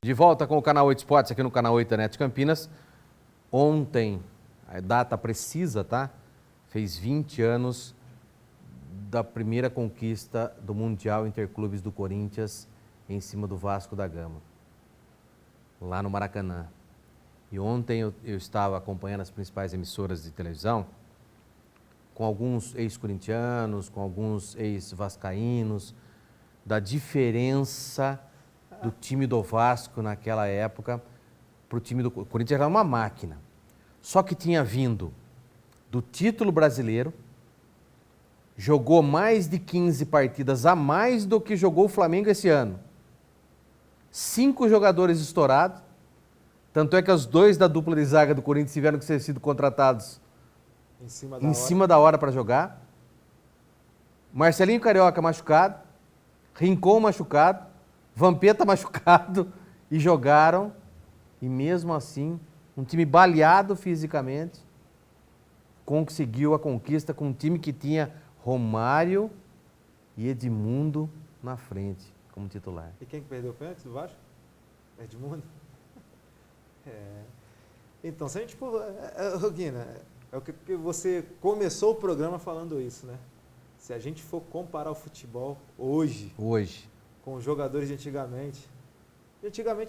De volta com o Canal 8 Esportes, aqui no Canal 8 da NET Campinas. Ontem, a data precisa, tá? Fez 20 anos da primeira conquista do Mundial Interclubes do Corinthians em cima do Vasco da Gama, lá no Maracanã. E ontem eu estava acompanhando as principais emissoras de televisão, com alguns ex-corintianos, com alguns ex-vascaínos, da diferença do time do Vasco naquela época para o time do Corinthians. O Corinthians era uma máquina, só que tinha vindo do título brasileiro, jogou mais de 15 partidas a mais do que jogou o Flamengo esse ano. 5 jogadores estourados, tanto é que os 2 da dupla de zaga do Corinthians tiveram que ser sido contratados em cima da hora para jogar. Marcelinho Carioca machucado, Rincon machucado, Vampeta machucado, e jogaram, e mesmo assim, um time baleado fisicamente, conseguiu a conquista com um time que tinha Romário e Edmundo na frente, como titular. E quem que perdeu o pênalti do Vasco? Edmundo? Então, se a gente... Guina, é o que você começou o programa falando isso, né? Se a gente for comparar o futebol hoje com os jogadores de antigamente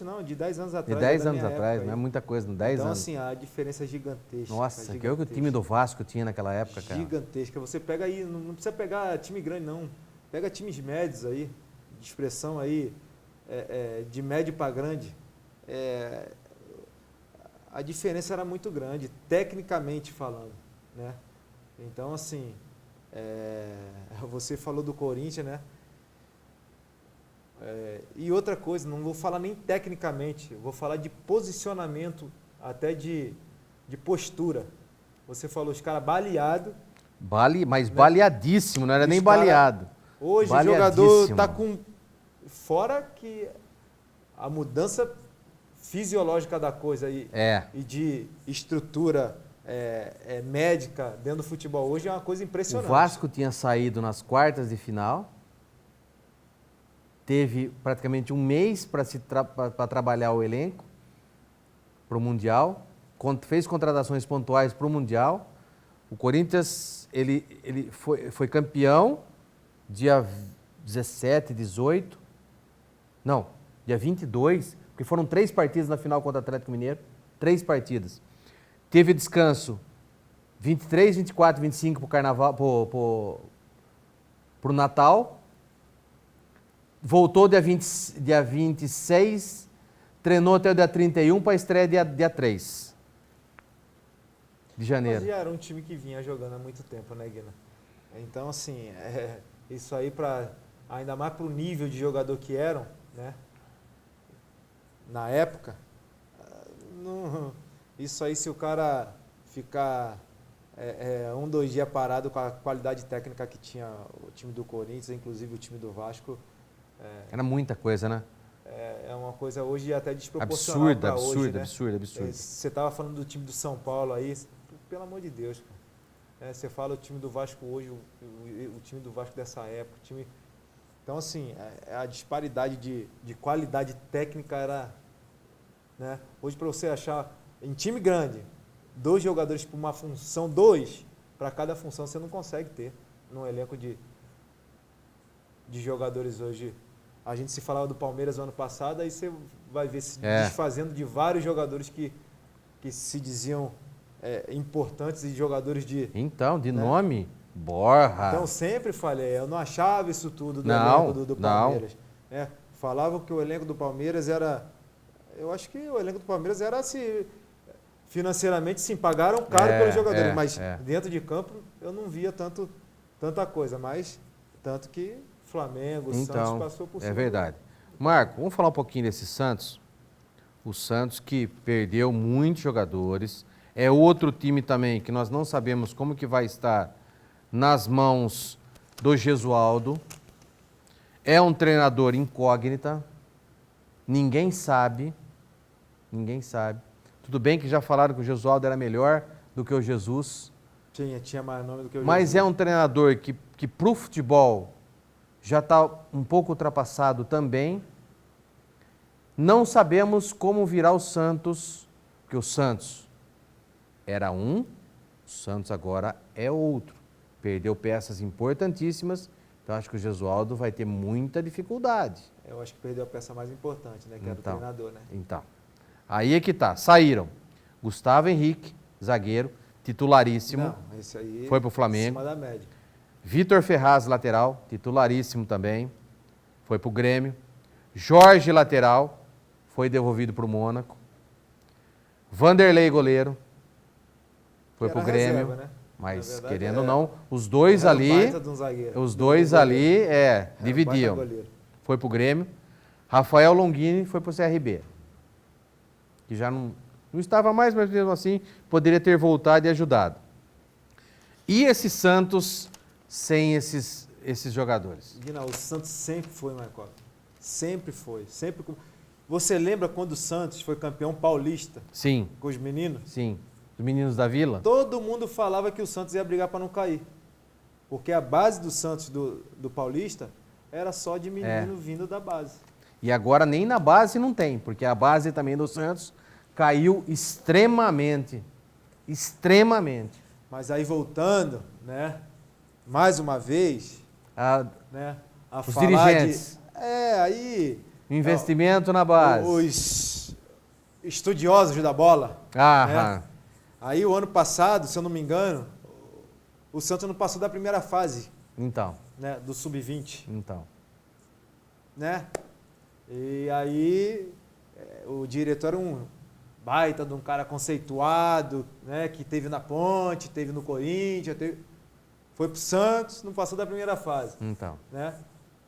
não, de 10 anos atrás. De 10 anos atrás, não é muita coisa, 10 anos. Então, assim, a diferença é gigantesca. Nossa, que é o que o time do Vasco tinha naquela época, cara. Gigantesca. Você pega aí, não precisa pegar time grande, não. Pega times médios aí, de expressão aí, de médio para grande. A diferença era muito grande, tecnicamente falando, né? Então, assim, você falou do Corinthians, né? E outra coisa, não vou falar nem tecnicamente, vou falar de posicionamento, até de postura. Você falou os caras baleados. Mas né? Baleadíssimo, não era nem baleado. Hoje o jogador está com... Fora que a mudança fisiológica da coisa e de estrutura médica dentro do futebol hoje é uma coisa impressionante. O Vasco tinha saído nas quartas de final, teve praticamente um mês para trabalhar o elenco para o Mundial, fez contratações pontuais para o Mundial. O Corinthians ele foi campeão dia 17, 18, não, dia 22, porque foram 3 partidas na final contra o Atlético Mineiro, 3 partidas. Teve descanso 23, 24, 25 para o Carnaval, para o Natal. Voltou dia 26, treinou até o dia 31 para a estreia dia 3 de janeiro. Mas já era um time que vinha jogando há muito tempo, né, Guina? Então, assim, isso aí, ainda mais para o nível de jogador que eram, né? Na época, isso aí, se o cara ficar 1, 2 dias parado com a qualidade técnica que tinha o time do Corinthians, inclusive o time do Vasco... Era muita coisa, né? É uma coisa hoje até desproporcional para hoje, né? Absurdo. Você estava falando do time do São Paulo aí, pelo amor de Deus, cara. Você fala o time do Vasco hoje, o time do Vasco dessa época, o time... Então, assim, a disparidade de qualidade técnica era... Né? Hoje, para você achar, em time grande, 2 jogadores para uma função, 2 para cada função, você não consegue ter num elenco de jogadores hoje. A gente se falava do Palmeiras no ano passado, aí você vai ver se desfazendo de vários jogadores que se diziam importantes e jogadores de... Então, de nome, Borja. Então, sempre falei, eu não achava isso tudo do elenco do Palmeiras. Falavam que o elenco do Palmeiras era... Eu acho que o elenco do Palmeiras era assim, financeiramente, sim, pagaram caro pelos jogadores, mas dentro de campo eu não via tanta coisa, mas tanto que Flamengo, Santos passou por cima. É verdade. Marco, vamos falar um pouquinho desse Santos. O Santos que perdeu muitos jogadores. É outro time também que nós não sabemos como que vai estar nas mãos do Gesualdo. É um treinador incógnita. Ninguém sabe. Tudo bem que já falaram que o Gesualdo era melhor do que o Jesus. Tinha mais nome do que o Jesus. Mas é um treinador que para o futebol já está um pouco ultrapassado também. Não sabemos como virá o Santos, porque o Santos era um, o Santos agora é outro. Perdeu peças importantíssimas, então acho que o Gesualdo vai ter muita dificuldade. Eu acho que perdeu a peça mais importante, né? Que era o Então. treinador, né? Então, aí é que tá. Saíram Gustavo Henrique, zagueiro, titularíssimo, Não, esse aí foi pro Flamengo. acima da média. Vitor Ferraz, lateral, titularíssimo também, foi pro Grêmio. Jorge, lateral, foi devolvido pro Mônaco. Vanderlei, goleiro, foi pro Era Grêmio. reserva, né? Mas, Na verdade, querendo ou é. não, os dois Era um ali, baita de um zagueiro. os dois Do ali, goleiro. Era um dividiam. baita goleiro. Foi pro Grêmio. Rafael Longini foi pro CRB. Que já não estava mais, mas mesmo assim poderia ter voltado e ajudado. E esse Santos sem esses jogadores? Guinão, o Santos sempre foi, Marco. Sempre foi. Você lembra quando o Santos foi campeão paulista Sim, com os meninos? sim. Os meninos da Vila? Todo mundo falava que o Santos ia brigar para não cair. Porque a base do Santos do Paulista era só de menino vindo da base. E agora nem na base não tem, porque a base também do Santos caiu extremamente. Extremamente. Mas aí voltando, né? Mais uma vez, né? A Os falar dirigentes. aí Investimento na base. os estudiosos da bola. Aham. Né? Aí o ano passado, se eu não me engano, o Santos não passou da primeira fase, Então, né? Do sub-20, né? E aí o diretor era um baita de um cara conceituado, né? Que teve na Ponte, teve no Corinthians, foi pro Santos, não passou da primeira fase, então. né?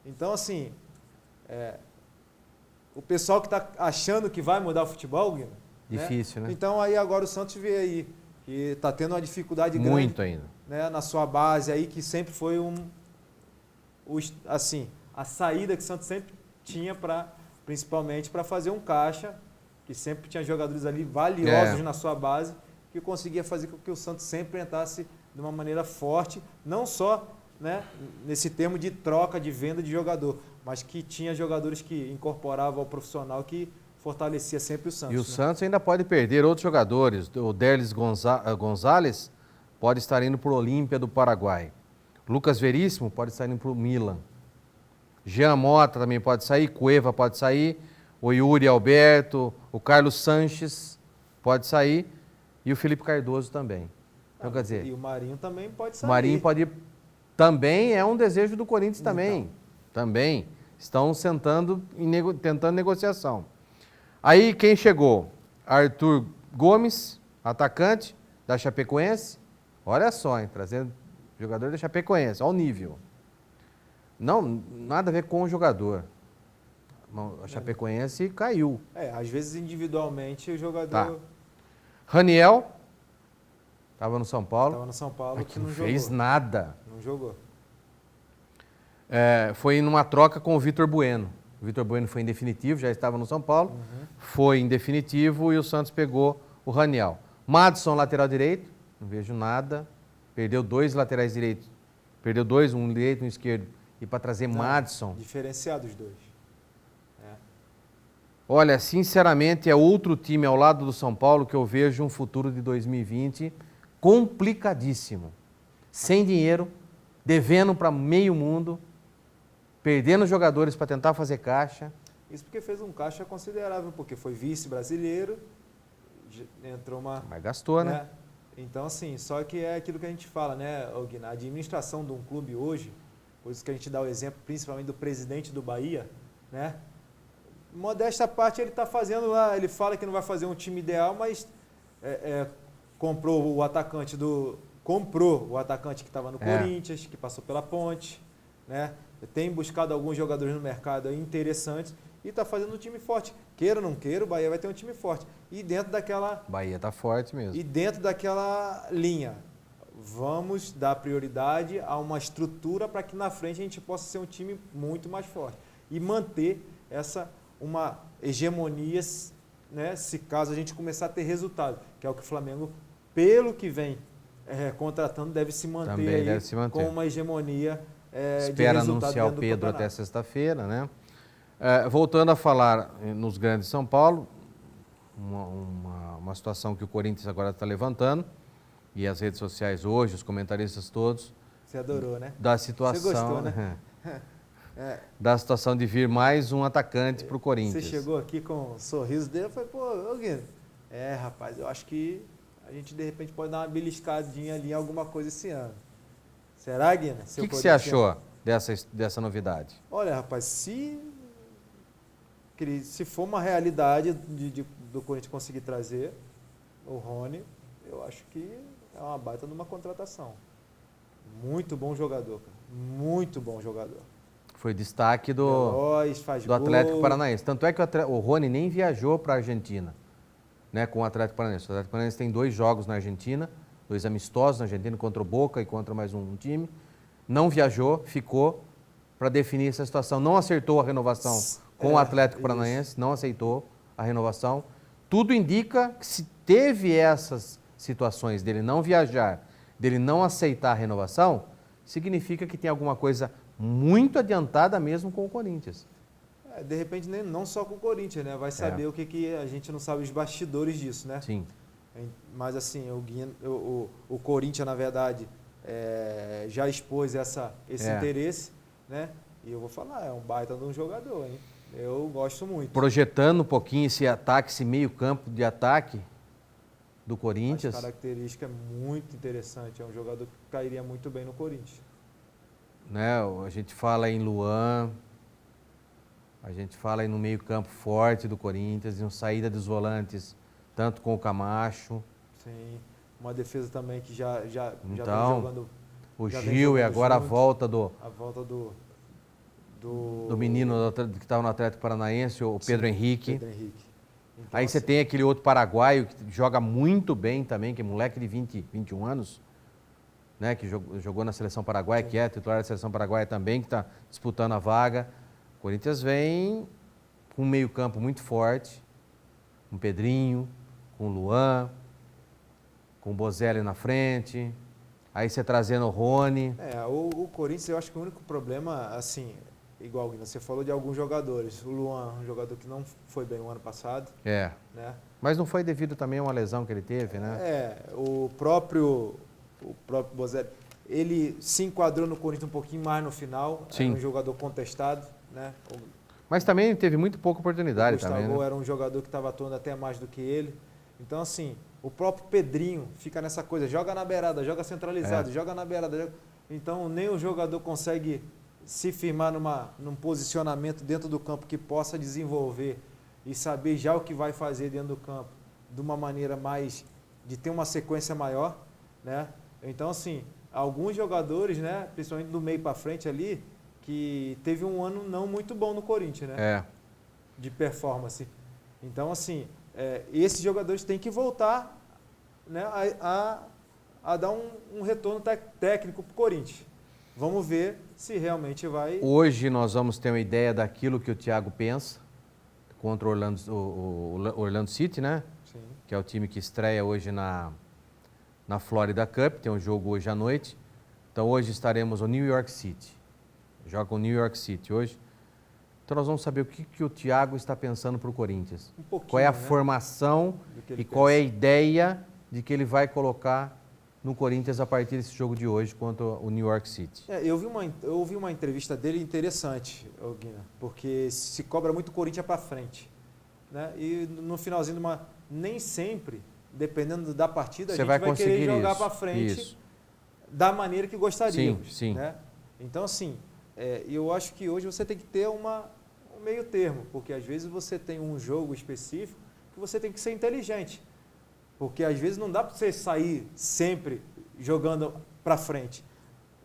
Então, assim, o pessoal que está achando que vai mudar o futebol, Guilherme, Difícil, né? Então aí agora o Santos vê aí que está tendo uma dificuldade grande, Muito ainda. né, na sua base aí, que sempre foi assim, a saída que o Santos sempre tinha principalmente para fazer um caixa, que sempre tinha jogadores ali valiosos na sua base, que conseguia fazer com que o Santos sempre entrasse de uma maneira forte, não só, né, nesse termo de troca, de venda de jogador, mas que tinha jogadores que incorporavam ao profissional, que fortalecia sempre o Santos. E o Santos ainda pode perder outros jogadores. O Derlis Gonzalez pode estar indo para o Olímpia do Paraguai. Lucas Veríssimo pode estar indo para o Milan. Jean Mota também pode sair, Cueva pode sair, o Yuri Alberto, o Carlos Sanches pode sair e o Felipe Cardoso também. Então, quer dizer, E o Marinho também pode sair. o Marinho pode ir. Também é um desejo do Corinthians também. Então. Também. Estão sentando e tentando negociação. Aí quem chegou? Arthur Gomes, atacante da Chapecoense. Olha só, hein, trazendo jogador da Chapecoense, olha o nível. Não, nada a ver com o jogador. A Chapecoense caiu. Às vezes individualmente o jogador Tá. Raniel, estava no São Paulo. estava no São Paulo, Mas que não fez jogou. nada. Não jogou. Foi numa troca com o Vitor Bueno. O Vitor Bueno foi em definitivo, já estava no São Paulo. Foi em definitivo e o Santos pegou o Raniel. Madison, lateral direito, não vejo nada. Perdeu 2 laterais direitos. Perdeu 2, um direito e um esquerdo. E para trazer Madison. Diferenciado os dois. Olha, sinceramente, é outro time ao lado do São Paulo que eu vejo um futuro de 2020 complicadíssimo. Sem dinheiro, devendo para meio mundo, perdendo jogadores para tentar fazer caixa. Isso porque fez um caixa considerável, porque foi vice-brasileiro, entrou uma... Mas gastou, né? Então, assim, só que é aquilo que a gente fala, né, Guiná? A administração de um clube hoje, por isso que a gente dá o exemplo principalmente do presidente do Bahia, né? Modesta à parte, ele está fazendo lá, ele fala que não vai fazer um time ideal, mas comprou o atacante que estava no Corinthians, que passou pela Ponte, né? Tem buscado alguns jogadores no mercado aí interessantes e está fazendo um time forte. Queira ou não queira, o Bahia vai ter um time forte. E dentro daquela... Bahia está forte mesmo. E dentro daquela linha, vamos dar prioridade a uma estrutura para que na frente a gente possa ser um time muito mais forte. E manter uma hegemonia, né, se caso a gente começar a ter resultado, que é o que o Flamengo, pelo que vem contratando, deve se manter, Também aí, deve se manter. com uma hegemonia Espera de resultado anunciar o dentro do Pedro campeonato. até sexta-feira, né? Voltando a falar nos grandes de São Paulo, uma situação que o Corinthians agora está levantando, e as redes sociais hoje, os comentaristas todos, Você adorou, né? da situação, Você gostou, né? da situação de vir mais um atacante para o Corinthians. Você chegou aqui com um sorriso dele, eu falei, pô, ô Guilherme, rapaz, eu acho que a gente de repente pode dar uma beliscadinha ali em alguma coisa esse ano. Será, Guilherme? O que você achou dessa novidade? Olha, rapaz, se for uma realidade do Corinthians conseguir trazer o Rony, eu acho que é uma baita de uma contratação. Muito bom jogador, cara. Muito bom jogador. Foi destaque do Atlético Paranaense. Tanto é que o Rony nem viajou para a Argentina, né, com o Atlético Paranaense. O Atlético Paranaense tem 2 jogos na Argentina, 2 amistosos na Argentina, contra o Boca e contra mais um time. Não viajou, ficou para definir essa situação. Não acertou a renovação com o Atlético Paranaense, não aceitou a renovação. Tudo indica que se teve essas situações dele não viajar, dele não aceitar a renovação, significa que tem alguma coisa muito adiantada mesmo com o Corinthians. De repente, não só com o Corinthians, né? Vai saber o que a gente não sabe os bastidores disso, né? Sim. Mas assim, o Corinthians, na verdade, já expôs esse interesse, né? E eu vou falar, é um baita de um jogador, hein? Eu gosto muito. Projetando um pouquinho esse ataque, esse meio campo de ataque do Corinthians. A característica é muito interessante, é um jogador que cairia muito bem no Corinthians. Né? A gente fala em Luan, a gente fala aí no meio campo forte do Corinthians, em saída dos volantes, tanto com o Camacho. Sim, uma defesa também que já vem jogando. O Gil e agora junto, a volta do menino que estava no Atlético Paranaense, o Pedro Henrique. Pedro Henrique. Então, aí você tem aquele outro paraguaio que joga muito bem também, que é moleque de 21 anos, né, que jogou na seleção paraguaia, que é titular da seleção paraguaia também, que está disputando a vaga. O Corinthians vem com um meio campo muito forte, com o Pedrinho, com o Luan, com o Bozelli na frente, aí você trazendo o Rony. O Corinthians, eu acho que o único problema, assim, igual você falou de alguns jogadores, o Luan, um jogador que não foi bem o ano passado. Né? Mas não foi devido também a uma lesão que ele teve, né? O próprio Bozelli, ele se enquadrou no Corinthians um pouquinho mais no final. Sim. Era um jogador contestado, né? Mas também teve muito pouca oportunidade também, né? O Gustavo era um jogador que estava atuando até mais do que ele. Então, assim, o próprio Pedrinho fica nessa coisa, joga na beirada, joga centralizado, joga na beirada. Então, nem o jogador consegue se firmar num posicionamento dentro do campo que possa desenvolver e saber já o que vai fazer dentro do campo de uma maneira mais, de ter uma sequência maior, né? Então, assim, alguns jogadores, né, principalmente do meio para frente ali, que teve um ano não muito bom no Corinthians, né? De performance. Então, assim, esses jogadores têm que voltar, né, a dar um retorno técnico para o Corinthians. Vamos ver se realmente vai... Hoje nós vamos ter uma ideia daquilo que o Thiago pensa contra o Orlando City, né? Sim. Que é o time que estreia hoje na Florida Cup, tem um jogo hoje à noite. Então hoje estaremos no New York City. Joga com o New York City hoje. Então nós vamos saber o que o Thiago está pensando para o Corinthians. Qual é a formação e qual é a ideia de que ele vai colocar no Corinthians a partir desse jogo de hoje contra o New York City. Eu ouvi uma entrevista dele interessante, Guina, porque se cobra muito o Corinthians para frente, né? E no finalzinho nem sempre, dependendo da partida, você a gente vai querer jogar para frente da maneira que gostaríamos. Sim. Né? Então, assim, eu acho que hoje você tem que ter um meio termo, porque às vezes você tem um jogo específico que você tem que ser inteligente. Porque às vezes não dá para você sair sempre jogando para frente.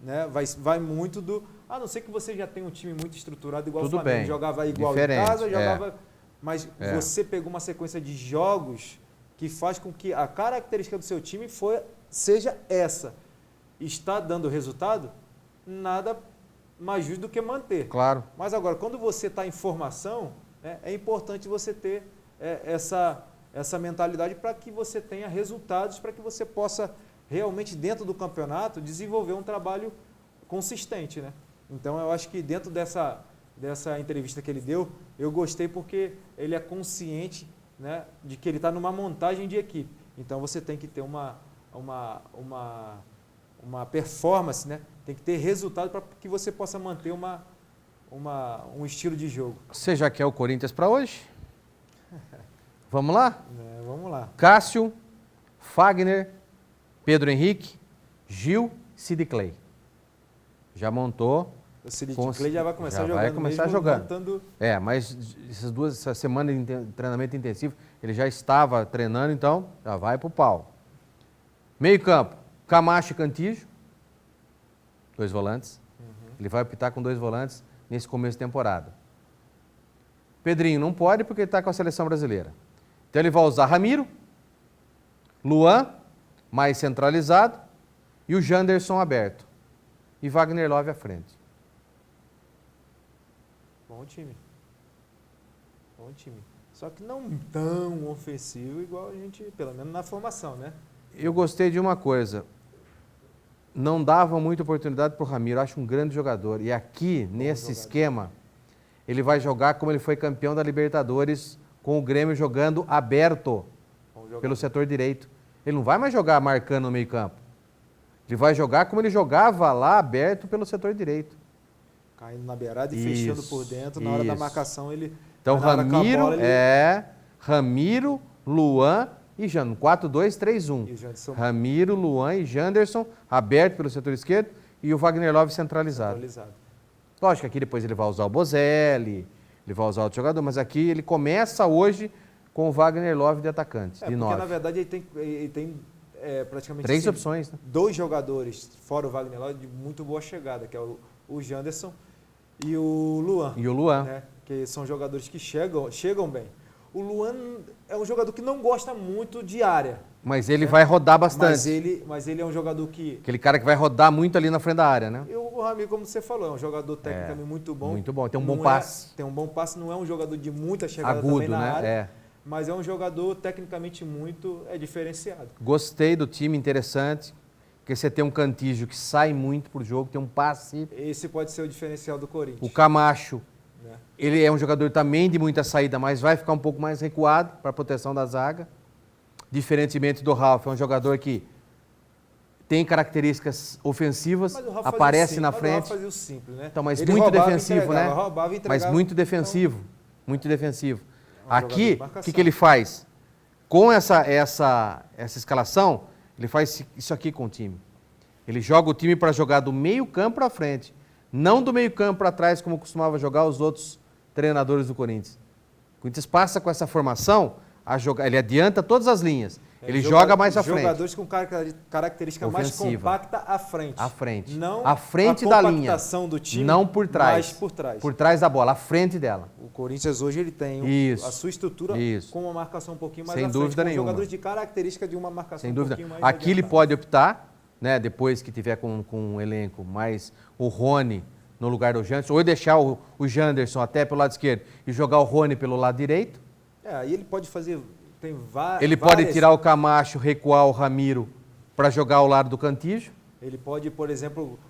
Né? Vai muito a não ser que você já tenha um time muito estruturado, igual o Flamengo. Jogava igual em casa, jogava... Mas você pegou uma sequência de jogos que faz com que a característica do seu time seja essa. Está dando resultado? Nada mais justo do que manter. Claro. Mas agora, quando você está em formação, né, é importante você ter essa mentalidade para que você tenha resultados, para que você possa realmente, dentro do campeonato, desenvolver um trabalho consistente, né? Então, eu acho que dentro dessa entrevista que ele deu, eu gostei porque ele é consciente, né, de que ele está numa montagem de equipe. Então você tem que ter uma performance, né? Tem que ter resultado para que você possa manter um estilo de jogo. Você já quer o Corinthians para hoje? Vamos lá? Vamos lá. Cássio, Fagner, Pedro Henrique, Gil, Sid Clay. Já montou. O Sid Clay já vai começar jogando. Vai começar jogando. Montando... Mas essa semana de treinamento intensivo, ele já estava treinando, então já vai pro pau. Meio campo, Camacho e Cantillo, 2 volantes. Ele vai optar com 2 volantes nesse começo de temporada. Pedrinho não pode porque ele está com a seleção brasileira. Então ele vai usar Ramiro, Luan, mais centralizado, e o Janderson aberto. E Wagner Love à frente. Bom time. Só que não tão ofensivo igual a gente, pelo menos na formação, né? Eu gostei de uma coisa. Não dava muita oportunidade para o Ramiro. Acho um grande jogador. E aqui, nesse esquema, ele vai jogar como ele foi campeão da Libertadores, com o Grêmio jogando aberto pelo setor direito. Ele não vai mais jogar marcando no meio campo. Ele vai jogar como ele jogava lá, aberto pelo setor direito. Caindo na beirada e fechando por dentro. Na hora da marcação, ele... Então, Ramiro, Luan e Janderson. 4-2-3-1. Ramiro, Luan e Janderson, aberto pelo setor esquerdo, e o Wagner Love centralizado. Lógico que aqui depois ele vai usar o Bozelli, ele vai usar outro jogador, mas aqui ele começa hoje com o Wagner Love de atacante, de 9. Porque, na verdade, ele tem praticamente 3 opções, né? 2 jogadores, fora o Wagner Love, de muito boa chegada, que é o Janderson e o Luan. Né? Que são jogadores que chegam bem. O Luan é um jogador que não gosta muito de área. Mas ele vai rodar bastante. Mas ele é um jogador que... Aquele cara que vai rodar muito ali na frente da área, né? E o Ramiro, como você falou, é um jogador tecnicamente muito bom. Muito bom, tem um bom passe. Tem um bom passe, não é um jogador de muita chegada agudo, também na né? área. Mas é um jogador tecnicamente muito diferenciado. Gostei do time, interessante. Porque você tem um Cantillo que sai muito pro jogo, tem um passe. Esse pode ser o diferencial do Corinthians. O Camacho, ele é um jogador também de muita saída, mas vai ficar um pouco mais recuado para a proteção da zaga. Diferentemente do Ralf, é um jogador que tem características ofensivas, aparece na frente. Mas o Ralf fazia o simples, né? Então, mas ele muito defensivo, né? Roubava, mas muito defensivo, muito defensivo. Aqui, o que ele faz? Com essa escalação, ele faz isso aqui com o time. Ele joga o time para jogar do meio campo para frente, não do meio campo para trás, como costumava jogar os outros treinadores do Corinthians. O Corinthians passa com essa formação a jogar, ele adianta todas as linhas. Ele joga mais à frente. Jogadores com característica ofensiva, mais compacta à frente. À frente. Não à frente da linha. Compactação do time, não por trás. mas por trás. Por trás da bola, à frente dela. O Corinthians hoje ele tem a sua estrutura com uma marcação um pouquinho mais à frente. Sem dúvida nenhuma. Jogadores de característica de uma marcação um pouquinho mais Aqui ele pode optar, né, depois que tiver com um elenco mais o Rony no lugar do Janderson, ou deixar o Janderson até pelo lado esquerdo e jogar o Rony pelo lado direito. Aí ele pode fazer... Ele pode tirar o Camacho, recuar o Ramiro para jogar ao lado do Cantillo. Ele pode, por exemplo,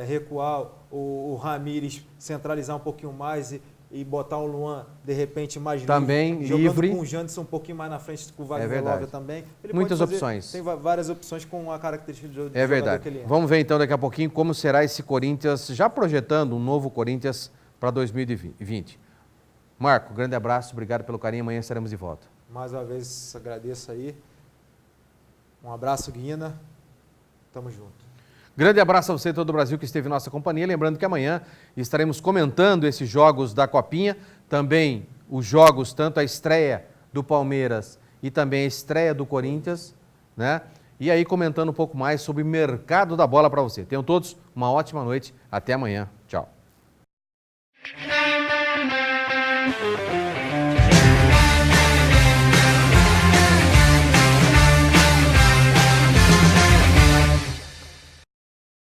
recuar o Ramires, centralizar um pouquinho mais e botar o Luan, de repente, mais também livre. Livre. Jogando com o Janderson um pouquinho mais na frente, com o Wagner Love também. Ele muitas pode fazer, opções. Tem várias opções com a característica de jogador verdade. que ele é. Vamos ver então daqui a pouquinho como será esse Corinthians, já projetando um novo Corinthians para 2020. Marco, grande abraço, obrigado pelo carinho, amanhã estaremos de volta. Mais uma vez agradeço aí. Um abraço, Guina. Tamo junto. Grande abraço a você e todo o Brasil que esteve em nossa companhia. Lembrando que amanhã estaremos comentando esses jogos da Copinha, também os jogos, tanto a estreia do Palmeiras e também a estreia do Corinthians, né? E aí comentando um pouco mais sobre o mercado da bola para você. Tenham todos uma ótima noite. Até amanhã.